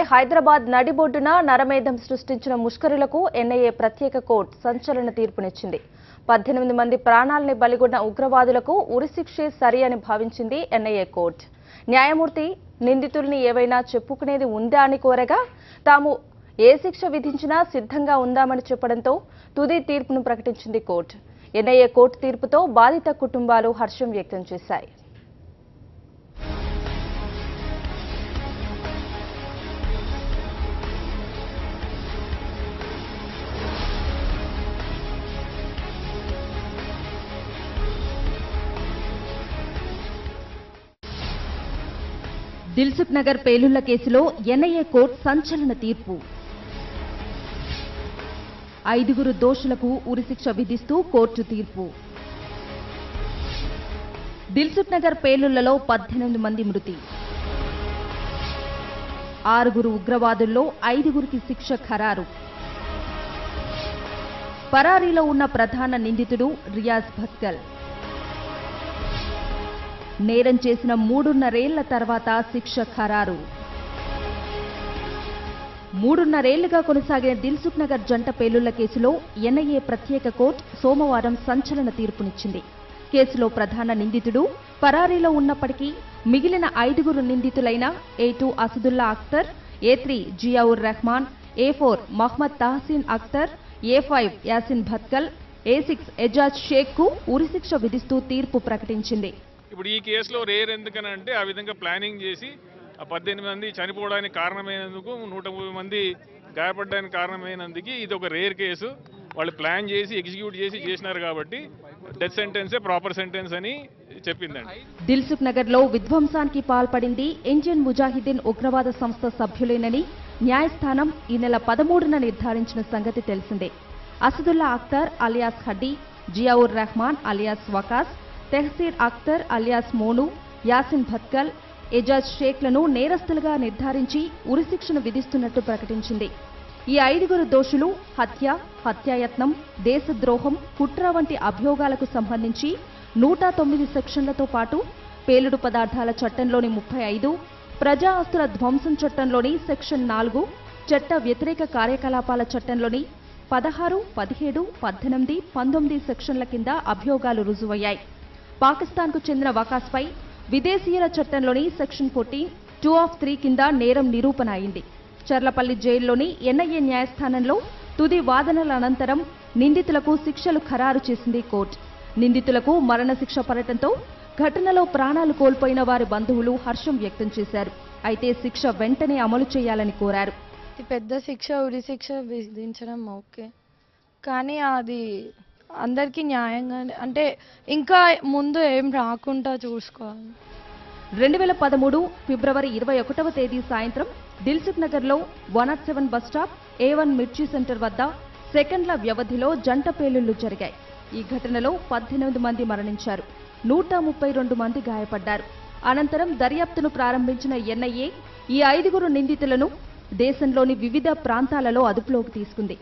హైదరాబాద్ నడిబొడ్డున నరమేధం సృష్టించిన ముష్కరులకు ఎన్ఐఏ ప్రత్యేక కోర్టు సంచలన తీర్పునిచ్చింది. 18 మంది ప్రాణాల్ని బలిగొన్న ఉగ్రవాదులకు ఉరిశిక్షే సరి అని భావించింది ఎన్ఐఏ కోర్టు. న్యాయమూర్తి నిందితుల్ని ఏవైనా చెప్పుకునేది ఉందా అని కోరగా తాము ఏ శిక్ష విధించినా సిద్ధంగా ఉందామని చెప్పడంతో తుది తీర్పును ప్రకటించింది కోర్టు. ఎన్ఐఏ కోర్టు తీర్పుతో బాధిత కుటుంబాలు హర్షం వ్యక్తం చేశాయి. దిల్సుఖ్ నగర్ పేలుళ్ల కేసులో ఎన్ఐఏ కోర్టు సంచలన తీర్పు. 5 దోషులకు ఉరిశిక్ష విధిస్తూ కోర్టు తీర్పు. దిల్సుఖ్ నగర్ పేలుళ్లలో 18 మంది మృతి. 6 ఉగ్రవాదుల్లో 5 శిక్ష ఖరారు. పరారీలో ఉన్న ప్రధాన నిందితుడు రియాజ్ భత్కల్. నేరం చేసిన 3.5 ఏళ్ల తర్వాత శిక్ష ఖరారు. 3.5 ఏళ్లుగా కొనసాగిన దిల్సుఖ్ నగర్ జంట పేలుళ్ల కేసులో ఎన్ఐఏ ప్రత్యేక కోర్టు సోమవారం సంచలన తీర్పునిచ్చింది. కేసులో ప్రధాన నిందితుడు పరారీలో ఉన్నప్పటికీ మిగిలిన 5 నిందితులైన A2 Asadullah Akhtar, A3 Ziaur Rahman, A4 Mohammad Tahseen Akhtar, A5 Yasin Bhatkal, A6 Ejaz Sheikh కు ఉరిశిక్ష విధిస్తూ తీర్పు ప్రకటించింది. ఇప్పుడు ఈ కేసులో రేర్ ఎందుకనంటే ఆ విధంగా ప్లానింగ్ చేసి 18 మంది చనిపోవడానికి కారణమైనందుకు 130 మంది గాయపడడానికి కారణమైనందుకు ఇది ఒక రేర్ కేసు. వాళ్ళు ప్లాన్ చేసి ఎగ్జిక్యూట్ చేసి చేసినారు కాబట్టి డెత్ సెంటెన్సే ప్రాపర్ సెంటెన్స్ అని చెప్పిందండి. దిల్సుఖ్ నగర్ లో విధ్వంసానికి పాల్పడింది ఇండియన్ ముజాహిదీన్ ఉగ్రవాద సంస్థ సభ్యులేనని న్యాయస్థానం ఈ నెల 13న నిర్ధారించిన సంగతి తెలిసిందే. Asadullah Akhtar alias Haddi, Ziaur Rehman alias Waqas, Tehseen Akhtar alias Monu, Yasin Bhatkal, Ejaz షేక్లను నేరస్తులుగా నిర్ధారించి ఉరిశిక్షను విధిస్తున్నట్టు ప్రకటించింది. ఈ 5 దోషులు హత్య, హత్యాయత్నం, దేశద్రోహం, కుట్ర వంటి అభియోగాలకు సంబంధించి 109 సెక్షన్లతో పాటు పేలుడు పదార్థాల చట్టంలోని 35, ప్రజా ఆస్తుల ధ్వంసం చట్టంలోని సెక్షన్ 4, చట్ట వ్యతిరేక కార్యకలాపాల చట్టంలోని 16, 17, 18, 19 సెక్షన్ల కింద అభియోగాలు రుజువయ్యాయి. పాకిస్తాన్కు చెందిన వకాస్పై విదేశీయుల చట్టంలోని సెక్షన్ 14, 2(3) కింద నేరం నిరూపణ అయింది. చర్లపల్లి జైల్లోని ఎన్ఐఏ న్యాయస్థానంలో తుది వాదనల అనంతరం నిందితులకు శిక్షలు ఖరారు చేసింది కోర్టు. నిందితులకు మరణశిక్ష పడటంతో ఘటనలో ప్రాణాలు కోల్పోయిన వారి బంధువులు హర్షం వ్యక్తం చేశారు. అయితే శిక్ష వెంటనే అమలు చేయాలని కోరారు. పెద్ద శిక్ష ఉరిశిక్ష విధించడం ఓకే, కానీ అది అందరికీ న్యాయంగా అంటే ఇంకా ముందు ఏం రాకుండా చూసుకోవాలి. 2013 ఫిబ్రవరి 21వ తేదీ సాయంత్రం దిల్సుఖ్ నగర్లో 107 బస్ స్టాప్, A1 మిర్చి సెంటర్ వద్ద సెకండ్ల వ్యవధిలో జంట పేలుళ్లు జరిగాయి. ఈ ఘటనలో 18 మంది మరణించారు, 132 మంది గాయపడ్డారు. అనంతరం దర్యాప్తును ప్రారంభించిన ఎన్ఐఏ ఈ 5 నిందితులను దేశంలోని వివిధ ప్రాంతాలలో అదుపులోకి తీసుకుంది.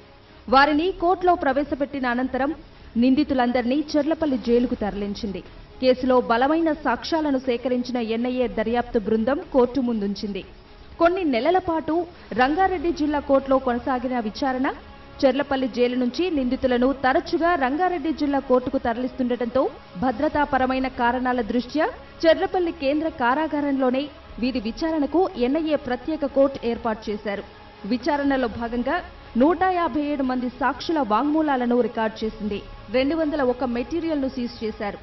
వారిని కోర్టులో ప్రవేశపెట్టిన అనంతరం నిందితులందరినీ చర్లపల్లి జైలుకు తరలించింది. కేసులో బలమైన సాక్ష్యాలను సేకరించిన ఎన్ఐఏ దర్యాప్తు బృందం కోర్టు ముందుంచింది. కొన్ని నెలల పాటు రంగారెడ్డి జిల్లా కోర్టులో కొనసాగిన విచారణ చర్లపల్లి జైలు నుంచి నిందితులను తరచుగా రంగారెడ్డి జిల్లా కోర్టుకు తరలిస్తుండటంతో భద్రతాపరమైన కారణాల దృష్ట్యా చర్లపల్లి కేంద్ర కారాగారంలోనే వీరి విచారణకు ఎన్ఐఏ ప్రత్యేక కోర్టు ఏర్పాటు చేశారు. విచారణలో భాగంగా 157 మంది సాక్షుల వాంగ్మూలాలను రికార్డు చేసింది. 201 మెటీరియల్ను సీజ్ చేశారు.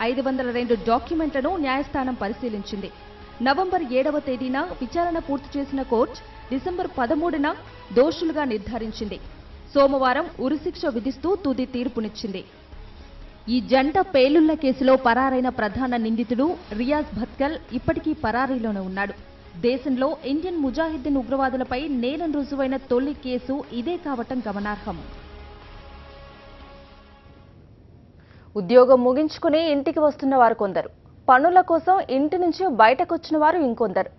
502 డాక్యుమెంట్లను న్యాయస్థానం పరిశీలించింది. నవంబర్ 7వ తేదీన విచారణ పూర్తి చేసిన కోర్టు డిసెంబర్ 13న దోషులుగా నిర్ధారించింది. సోమవారం ఉరిశిక్ష విధిస్తూ తుది తీర్పునిచ్చింది. ఈ జంట పేలుళ్ల కేసులో పరారైన ప్రధాన నిందితుడు రియాజ్ భత్కల్ ఇప్పటికీ పరారీలోనే ఉన్నాడు. దేశంలో ఇండియన్ ముజాహిద్దీన్ ఉగ్రవాదులపై నేరం రుజువైన తొలి కేసు ఇదే కావటం గమనార్హం. ఉద్యోగం ముగించుకుని ఇంటికి వస్తున్న వారు కొందరు, పనుల కోసం ఇంటి నుంచి బయటకొచ్చిన వారు ఇంకొందరు,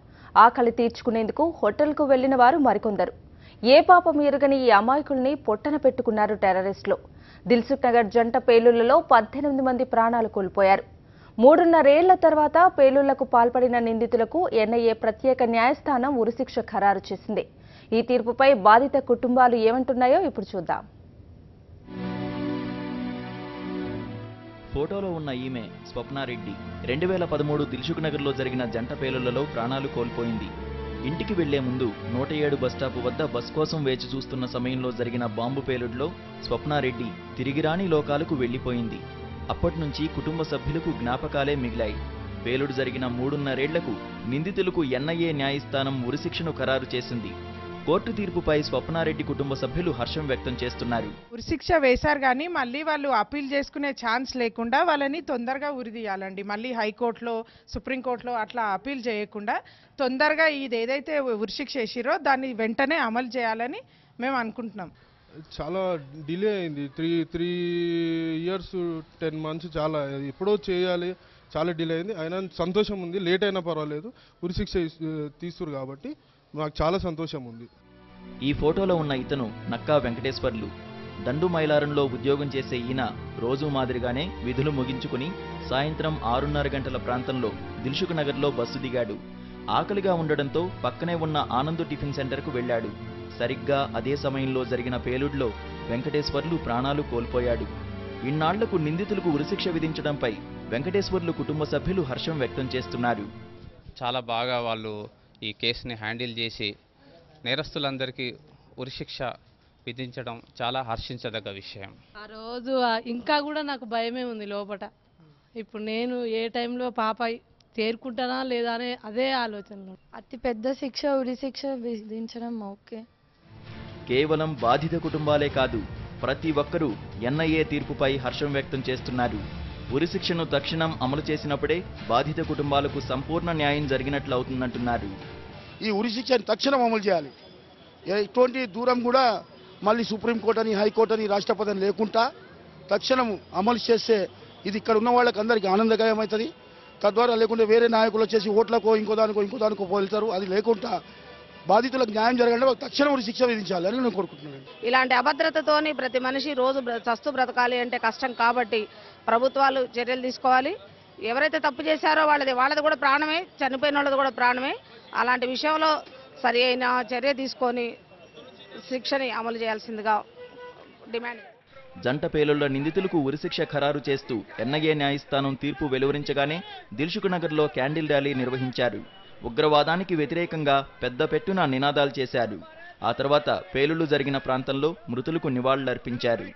ఆకలి తీర్చుకునేందుకు హోటల్కు వెళ్లిన వారు మరికొందరు. ఏ పాపం ఎరుగని ఈ అమాయకుల్ని పొట్టన పెట్టుకున్నారు టెర్రరిస్టులు. దిల్సుఖ్ నగర్ జంట పేలుళ్లలో 18 మంది ప్రాణాలు కోల్పోయారు. 3.5 ఏళ్ల తర్వాత పేలుళ్లకు పాల్పడిన నిందితులకు ఎన్ఐఏ ప్రత్యేక న్యాయస్థానం ఉరిశిక్ష ఖరారు చేసింది. ఈ తీర్పుపై బాధిత కుటుంబాలు ఏమంటున్నాయో ఇప్పుడు చూద్దాం. ఫోటోలో ఉన్న ఈమె స్వప్నారెడ్డి 2013 దిల్సుఖ్ నగర్లో జరిగిన జంట పేలుళ్లలో ప్రాణాలు కోల్పోయింది. ఇంటికి వెళ్లే ముందు 107 బస్టాప్ వద్ద బస్ కోసం వేచి చూస్తున్న సమయంలో జరిగిన బాంబు పేలుడులో స్వప్నారెడ్డి తిరిగిరాని లోకాలకు వెళ్లిపోయింది. అప్పట్నుంచి కుటుంబ సభ్యులకు జ్ఞాపకాలే మిగిలాయి. పేలుడు జరిగిన 3.5 ఏళ్లకు నిందితులకు ఎన్ఐఏ న్యాయస్థానం ఉరిశిక్షను ఖరారు చేసింది. కోర్టు తీర్పుపై స్వప్నారెడ్డి కుటుంబ సభ్యులు హర్షం వ్యక్తం చేస్తున్నారు. ఉరిశిక్ష వేశారు కానీ మళ్ళీ వాళ్ళు అప్పీల్ చేసుకునే ఛాన్స్ లేకుండా వాళ్ళని తొందరగా ఉరిదీయాలండి. మళ్ళీ హైకోర్టులో సుప్రీంకోర్టులో అట్లా అప్పీల్ చేయకుండా తొందరగా ఇది ఏదైతే ఉరిశిక్ష వేసిరో దాన్ని వెంటనే అమలు చేయాలని మేము అనుకుంటున్నాం. చాలా డిలే అయింది. 3 years 10 months చాలా ఎప్పుడో చేయాలి, చాలా డిలే అయింది. అయినా సంతోషం ఉంది, లేట్ అయినా పర్వాలేదు, ఉరిశిక్ష తీస్తురు కాబట్టి నాకు చాలా సంతోషం ఉంది. ఈ ఫోటోలో ఉన్న ఇతను నక్కా వెంకటేశ్వర్లు. దండు మైలారంలో ఉద్యోగం చేసే ఈయన రోజు మాదిరిగానే విధులు ముగించుకుని సాయంత్రం 6:30 గంటల ప్రాంతంలో దిల్సుఖ్ నగర్లో బస్సు దిగాడు. ఆకలిగా ఉండడంతో పక్కనే ఉన్న ఆనంద్ టిఫిన్ సెంటర్కు వెళ్లాడు. సరిగ్గా అదే సమయంలో జరిగిన పేలుడులో వెంకటేశ్వర్లు ప్రాణాలు కోల్పోయాడు. ఇన్నాళ్లకు నిందితులకు ఉరిశిక్ష విధించడంపై వెంకటేశ్వర్లు కుటుంబ సభ్యులు హర్షం వ్యక్తం చేస్తున్నారు. చాలా బాగా వాళ్ళు ఈ కేసుని హ్యాండిల్ చేసి నేరస్తులందరికీ ఉరిశిక్ష విధించడం చాలా హర్షించదగ్గ విషయం. ఆ రోజు ఇంకా కూడా నాకు భయమే ఉంది లోపట. ఇప్పుడు నేను ఏ టైంలో పాప చేరుకుంటానా లేదా అనే అదే ఆలోచనలో. అతి పెద్ద శిక్ష ఉరిశిక్ష విధించడం ఓకే. కేవలం బాధిత కుటుంబాలే కాదు, ప్రతి ఒక్కరూ ఎన్ఐఏ తీర్పుపై హర్షం వ్యక్తం చేస్తున్నారు. ఉరిశిక్షను తక్షణం అమలు చేసినప్పుడే బాధిత కుటుంబాలకు సంపూర్ణ న్యాయం జరిగినట్లు అవుతుందంటున్నారు. ఈ ఉరిశిక్షను తక్షణం అమలు చేయాలి. ఎటువంటి దూరం కూడా మళ్ళీ సుప్రీంకోర్టు అని, హైకోర్టు అని, రాష్ట్రపతి అని లేకుండా తక్షణం అమలు చేస్తే ఇది ఇక్కడ ఉన్న వాళ్ళకి అందరికీ ఆనందకరం అవుతుంది. తద్వారా లేకుంటే వేరే నాయకులు వచ్చేసి ఓట్లకో ఇంకో దానికో పోలుతారు. అది లేకుండా బాధితులకు న్యాయం జరగాలంటే తక్షణం ఉరిశిక్ష విధించాలని నేను కోరుకుంటున్నాను. ఇలాంటి అభద్రతతోని ప్రతి మనిషి రోజు చస్తూ బ్రతకాలి అంటే కష్టం కాబట్టి ప్రభుత్వాలు చర్యలు తీసుకోవాలి. ఎవరైతే తప్పు చేశారో వాళ్ళది కూడా ప్రాణమే, చనిపోయిన వాళ్ళది కూడా ప్రాణమే. అలాంటి విషయంలో సరి అయిన చర్య తీసుకొని శిక్షని అమలు చేయాల్సిందిగా డిమాండ్. జంట పేలుళ్ల నిందితులకు ఉరిశిక్ష ఖరారు చేస్తూ ఎన్ఐఏ న్యాయస్థానం తీర్పు వెలువరించగానే దిల్సుఖ్ నగర్లో క్యాండిల్ ర్యాలీ నిర్వహించారు. ఉగ్రవాదానికి వ్యతిరేకంగా పెద్ద పెట్టున నినాదాలు చేశారు. ఆ తర్వాత పేలుళ్లు జరిగిన ప్రాంతంలో మృతులకు నివాళులర్పించారు.